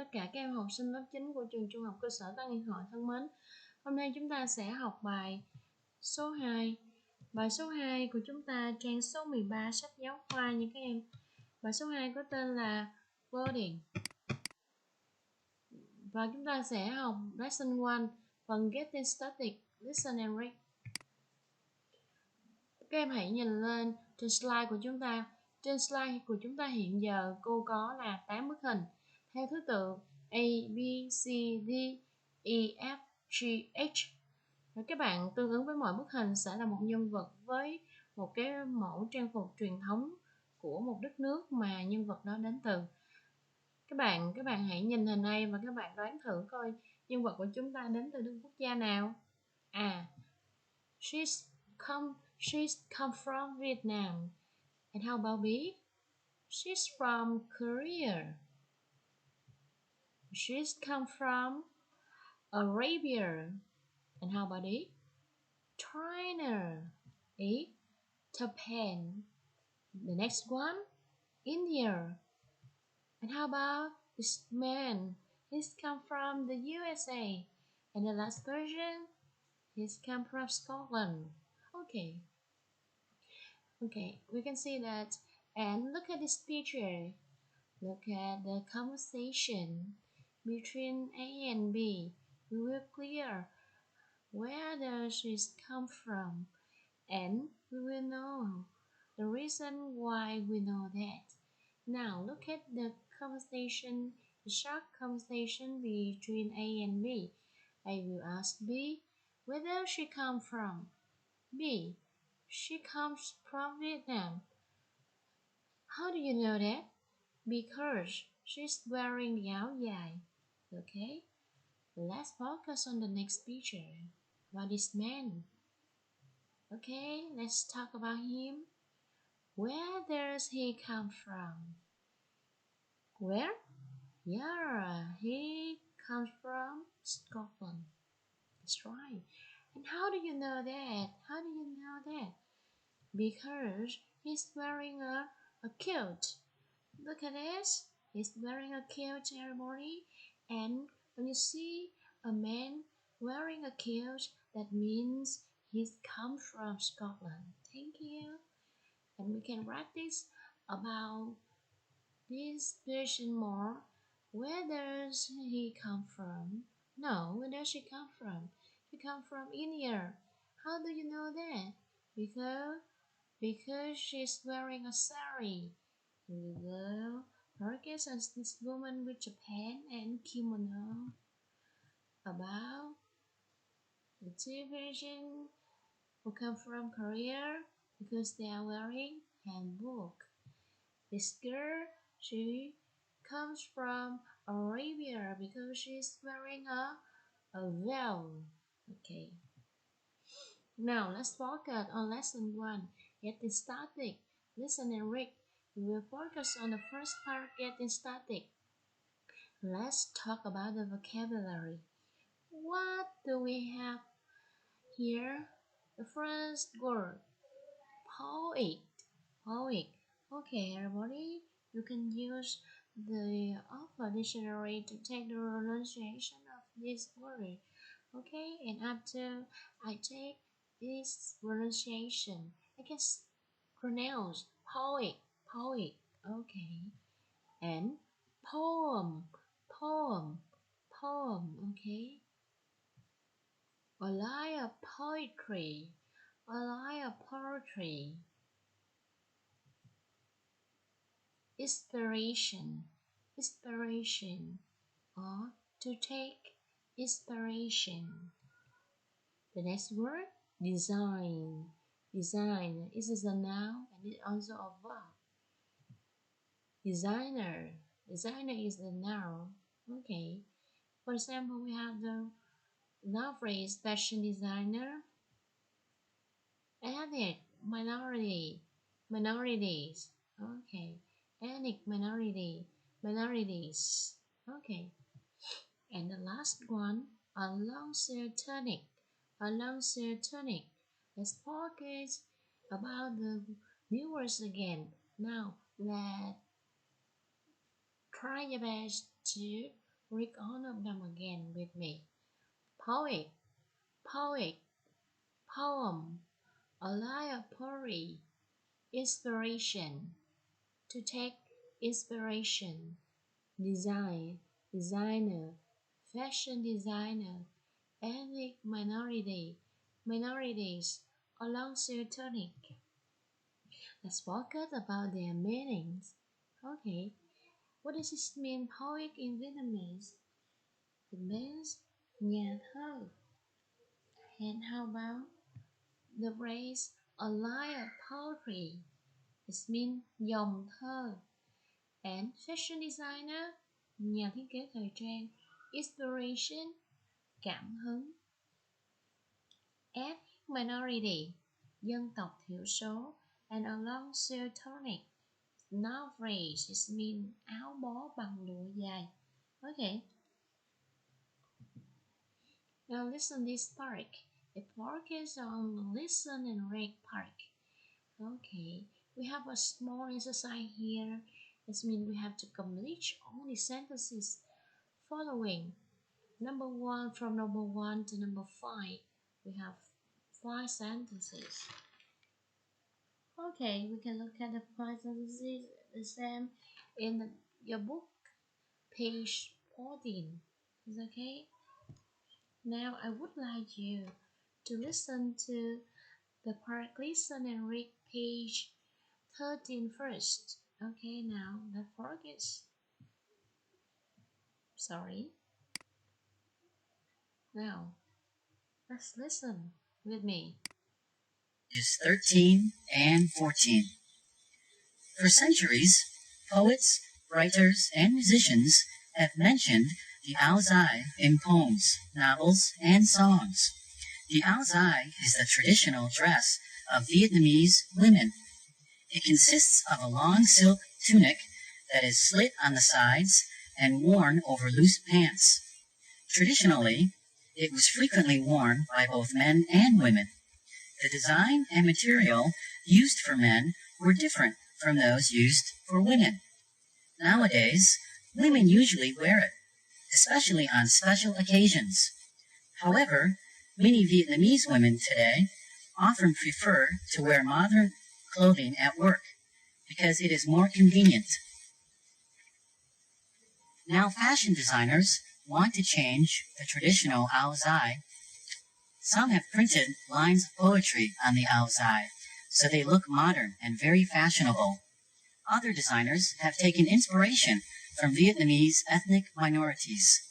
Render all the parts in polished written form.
tất cả các em học sinh lớp 9 của trường Trung học cơ sở Tăng Yên Hội thân mến. Hôm nay chúng ta sẽ học bài số 2. Bài số 2 của chúng ta trang số 13 sách giáo khoa nha các em. Bài số 2 có tên là Wording. Và chúng ta sẽ học Lesson 1, phần Getting Started, Listen and Read. Các em hãy nhìn lên trên slide của chúng ta. Trên slide của chúng ta hiện giờ cô có là 8 bức hình theo thứ tự A, B, C, D, E, F, G, H. Và các bạn tương ứng với mỗi bức hình sẽ là một nhân vật với một cái mẫu trang phục truyền thống của một đất nước mà nhân vật đó đến từ. Các bạn hãy nhìn hình này và các bạn đoán thử coi nhân vật của chúng ta đến từ nước quốc gia nào. She's come from Vietnam. And how about B? She's from Korea. She's come from Arabia. And how about D? China. E? Japan. The next one? India. And how about this man? He's come from the USA. And the last version? He's come from Scotland. Okay, we can see that. And look at this picture. Look at the conversation between A and B. We will clear where does she come from, and we will know the reason why we know that. Now look at the conversation, the short conversation between A and B. I will ask B, where does she come from? B, she comes from Vietnam. How do you know that? Because she's wearing the áo dài. Okay, let's focus on the next picture. About this man. Okay, let's talk about him. Where does he come from? Where? Yeah, he comes from Scotland. That's right. And how do you know that? How do you know that? Because he's wearing a kilt. Look at this. He's wearing a kilt, everybody. And when you see a man wearing a kilt, that means he's come from Scotland. Thank you. And we can practice about this person more. Where does he come from? No, where does she come from? She come from India. How do you know that? Because she's wearing a sari. Here we go. Focus on this woman with Japan and kimono. About the two versions who come from Korea because they are wearing hanbok. This girl, she comes from Arabia because she's wearing a veil. Okay. Now let's focus on lesson 1. Getting started. Listen and read. We will focus on the first part, getting started. Let's talk about the vocabulary. What do we have here? The first word, poet. Poet. Okay, everybody, you can use the Oxford Dictionary to take the pronunciation of this word. Okay, and after I take this pronunciation, I can pronounce poet, poet. Okay, and poem, poem, poem. Okay. A line of poetry, a line of poetry. Inspiration, inspiration, or to take inspiration. The next word, design. Design, this is a noun and it's also a verb. Designer, designer is the noun. Okay. For example, we have the noun phrase fashion designer, ethnic minority, minorities. Okay. Ethnic minority, minorities. Okay. And the last one, a long-sleeve tunic, a long-sleeve tunic. Let's focus about the new words again. Now, let's try your best to Read all of them again with me. Poet, poet, poem, a liar poetry, inspiration, to take inspiration, design, designer, fashion designer, ethnic minority, minorities, along tonic. Let's focus about their meanings. Okay, what does this mean, poet in Vietnamese? It means nhà thơ. And how about the phrase a line of poetry? It means dòng thơ. And fashion designer, nhà thiết kế thời trang. Inspiration, cảm hứng. Ethnic minority, dân tộc thiểu số. And along tonic, now phrase, it means áo bó bằng lụa dài. Okay. Now listen this part. The park is on listen and read park. Okay, we have a small exercise here. This means we have to complete all the sentences following. Number one, from number 1 to number 5, we have 5 sentences. Okay, we can look at the 5 sentences the same in your book, page 14. Is okay? Now I would like you to listen to the part listen and read page 13 first. Okay, now let's focus. Sorry. Now, let's listen with me. Is 13 and 14. For centuries, poets, writers, and musicians have mentioned the Ao Dai in poems, novels, and songs. The Ao Dai is the traditional dress of Vietnamese women. It consists of a long silk tunic that is slit on the sides and worn over loose pants. Traditionally, it was frequently worn by both men and women. The design and material used for men were different from those used for women. Nowadays, women usually wear it, especially on special occasions. However, many Vietnamese women today often prefer to wear modern clothing at work because it is more convenient. Now fashion designers want to change the traditional Ao Dai. Some have printed lines of poetry on the Ao Dai, so they look modern and very fashionable. Other designers have taken inspiration from Vietnamese ethnic minorities.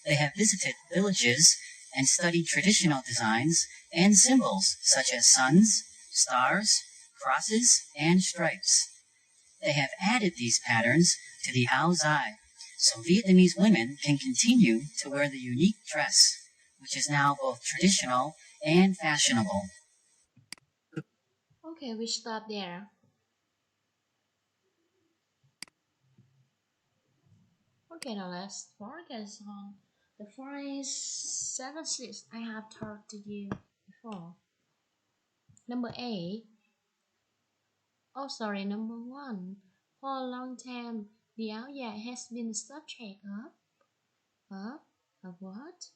They have visited villages and studied traditional designs and symbols such as suns, stars, crosses, and stripes. They have added these patterns to the Ao Dai, so Vietnamese women can continue to wear the unique dress, which is now both traditional and fashionable. Okay, we stop there. Okay, now let's focus on the 5 sentences I have taught to you before. Number 8. Oh, sorry, number 1. For a long time, the Ao Dai has been the subject of what?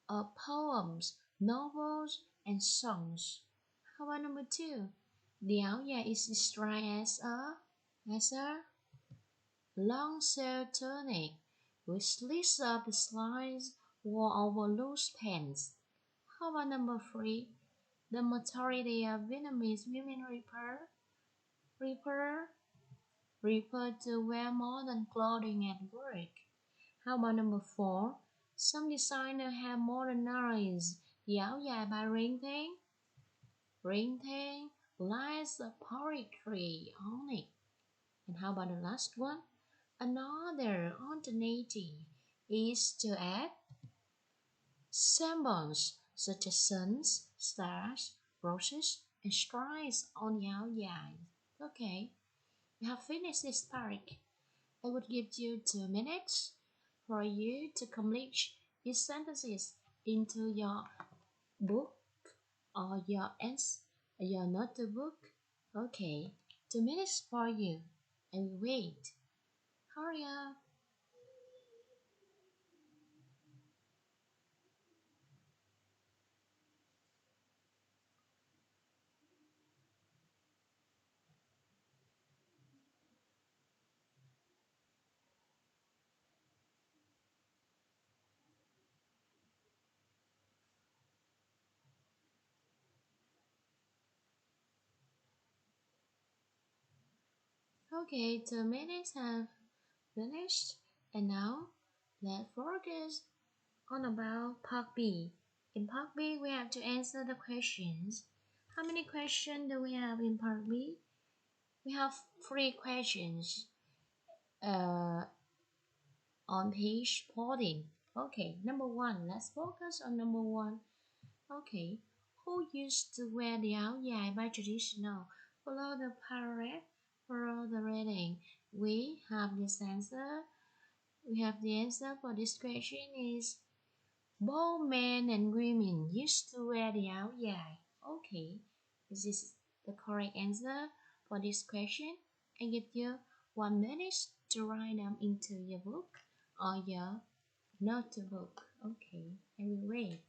Of poems, novels, and songs. How about number 2? The Ao Dai is described as a long silk tunic with slits of the slides worn over loose pants. How about number 3? The majority of Vietnamese women refer, refer to wear modern clothing at work. How about number 4? Some designers have modernized the áo dài by printing lines of poetry on it. And how about the last one? Another alternative is to add symbols such as suns, stars, roses, and stripes on the áo dài. Okay, we have finished this part. I would give you 2 minutes for you to complete these sentences into your book or your notebook. Okay, 2 minutes for you. And wait. Hurry up. Okay, 2 minutes have finished, and now let's focus on about part B. In part B, we have to answer the questions. How many questions do we have in part B? We have 3 questions uh, on page 14. Okay, number one, let's focus on number one. Okay, who used to wear the áo dài by traditional? Follow the paragraph, follow the reading. We have this answer. We have the answer for this question is both men and women used to wear the áo dài. Okay, this is the correct answer for this question. I give you 1 minute to write them into your book or your notebook. Okay, I will wait.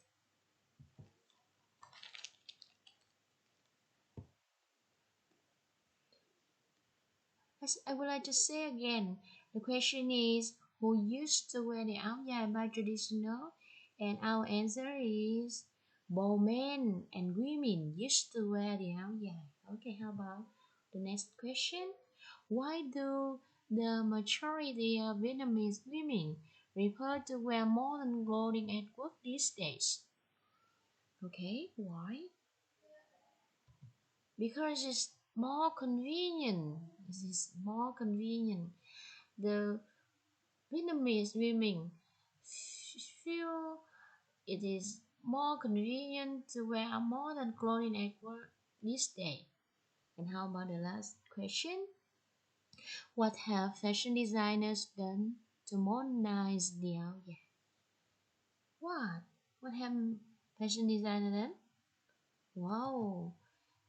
As I would like to say again, the question is who used to wear the áo dài by traditional? And our answer is both men and women used to wear the áo dài. Okay, how about the next question? Why do the majority of Vietnamese women prefer to wear modern clothing at work these days? Okay, why? Because it's more convenient. This is more convenient. The Vietnamese women feel it is more convenient to wear modern clothing at work this day. And how about the last question? What have fashion designers done to modernize the áo dài? What? What have fashion designers done? Wow,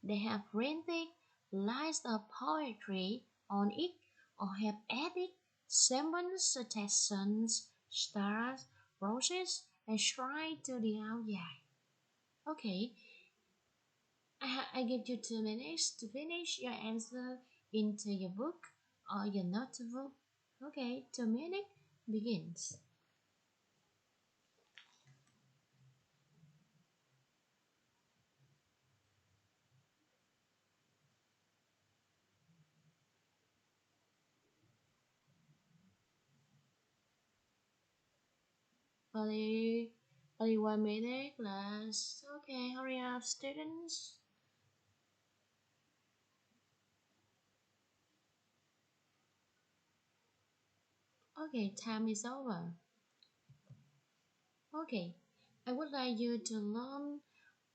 they have printed lines of poetry on it or have added symbols such as suns, stars, roses, and shrine to the áo dài. Okay, I give you 2 minutes to finish your answer into your book or your notebook. Okay, 2 minutes begins. Only, only 1 minute, class. Okay, hurry up, students. Okay, time is over. Okay, I would like you to learn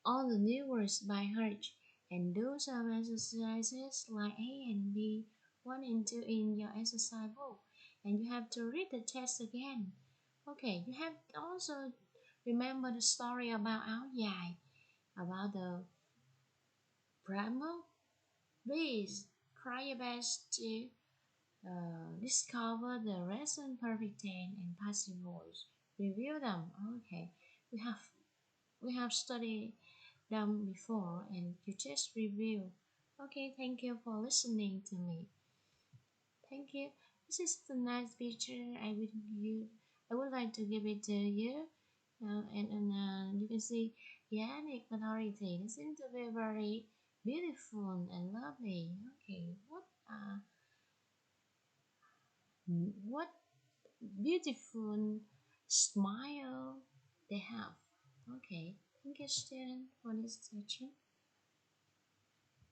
all the new words by heart and do some exercises like A and B, 1 and 2 in your exercise book. And you have to read the text again. Okay, you have to also remember the story about áo dài, about the primal. Please try your best to discover the recent perfect tense and passive voice. Review them. Okay, we have we have studied them before and you just review. Okay, thank you for listening to me. Thank you. This is the nice picture I would like to give it to you. And you can see Yannick authority. It seems to be very beautiful and lovely. Okay, what beautiful smile they have. Okay, thank you, student, for this teaching.